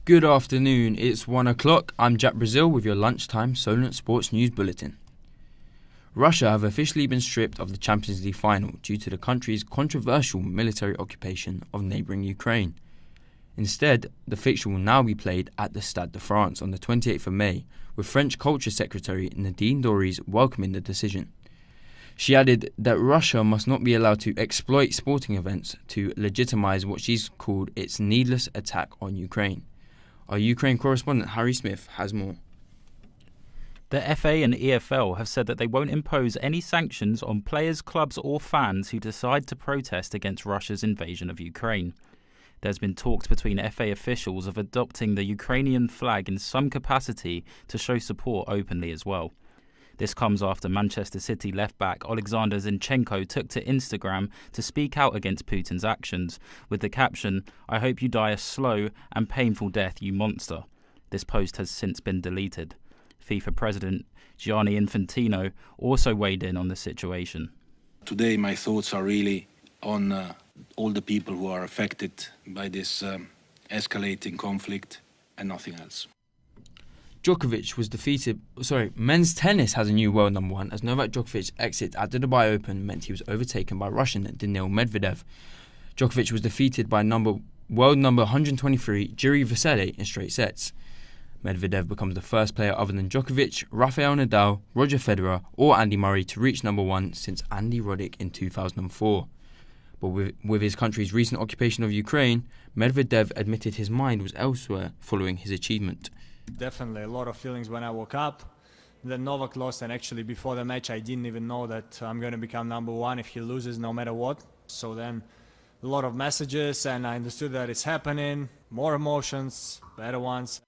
Good afternoon, it's 1 o'clock. I'm Jack Brazil with your lunchtime Solent Sports News Bulletin. Russia have officially been stripped of the Champions League final due to the country's controversial military occupation of neighbouring Ukraine. Instead, the fixture will now be played at the Stade de France on the 28th of May, with French Culture Secretary Nadine Dorries welcoming the decision. She added that Russia must not be allowed to exploit sporting events to legitimise what she's called its needless attack on Ukraine. Our Ukraine correspondent Harry Smith has more. The FA and EFL have said that they won't impose any sanctions on players, clubs or fans who decide to protest against Russia's invasion of Ukraine. There's been talks between FA officials of adopting the Ukrainian flag in some capacity to show support openly as well. This comes after Manchester City left-back Alexander Zinchenko took to Instagram to speak out against Putin's actions, with the caption, "I hope you die a slow and painful death, you monster." This post has since been deleted. FIFA President Gianni Infantino also weighed in on the situation. Today my thoughts are really on all the people who are affected by this escalating conflict and nothing else. Men's tennis has a new world number one as Novak Djokovic's exit at the Dubai Open meant he was overtaken by Russian Daniil Medvedev. Djokovic was defeated by world number 123 Jiri Vesely in straight sets. Medvedev becomes the first player other than Djokovic, Rafael Nadal, Roger Federer or Andy Murray to reach number one since Andy Roddick in 2004. But with his country's recent occupation of Ukraine, Medvedev admitted his mind was elsewhere following his achievement. Definitely a lot of feelings when I woke up. Then Novak lost, and actually before the match I didn't even know that I'm going to become number one if he loses no matter what. So then a lot of messages and I understood that it's happening, more emotions, better ones.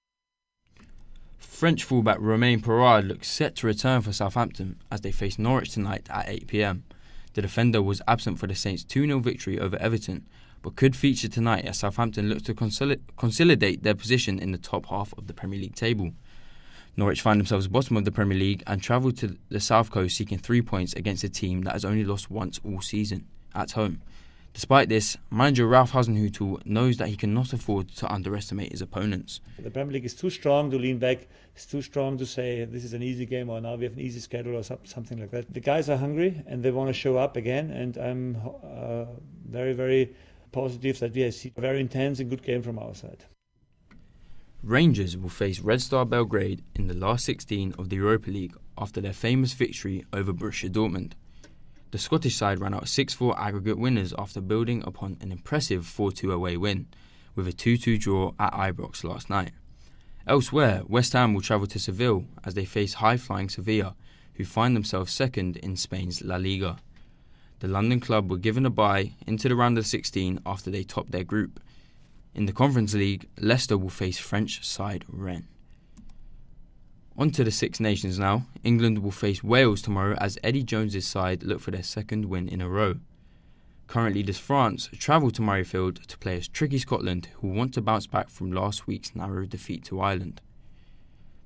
French fullback Romain Perraud looks set to return for Southampton as they face Norwich tonight at 8 p.m. The defender was absent for the Saints' 2-0 victory over Everton, but could feature tonight as Southampton looks to consolidate their position in the top half of the Premier League table. Norwich find themselves bottom of the Premier League and travel to the South Coast seeking 3 points against a team that has only lost once all season, at home. Despite this, manager Ralph Hasenhüttl knows that he cannot afford to underestimate his opponents. The Premier League is too strong to lean back. It's too strong to say this is an easy game or now we have an easy schedule or something like that. The guys are hungry and they want to show up again, and I'm very, very positive that we see a very intense and good game from our side. Rangers will face Red Star Belgrade in the last 16 of the Europa League after their famous victory over Borussia Dortmund. The Scottish side ran out 6-4 aggregate winners after building upon an impressive 4-2 away win, with a 2-2 draw at Ibrox last night. Elsewhere, West Ham will travel to Seville as they face high-flying Sevilla, who find themselves second in Spain's La Liga. The London club were given a bye into the round of 16 after they topped their group. In the Conference League, Leicester will face French side Rennes. On to the Six Nations now. England will face Wales tomorrow as Eddie Jones's side look for their second win in a row. Currently, does France travel to Murrayfield to play as tricky Scotland, who want to bounce back from last week's narrow defeat to Ireland.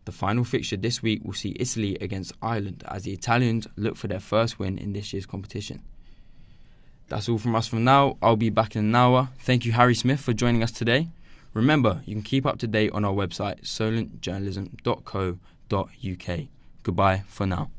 The final fixture this week will see Italy against Ireland as the Italians look for their first win in this year's competition. That's all from us for now. I'll be back in an hour. Thank you, Harry Smith, for joining us today. Remember, you can keep up to date on our website, solentjournalism.co.uk. Goodbye for now.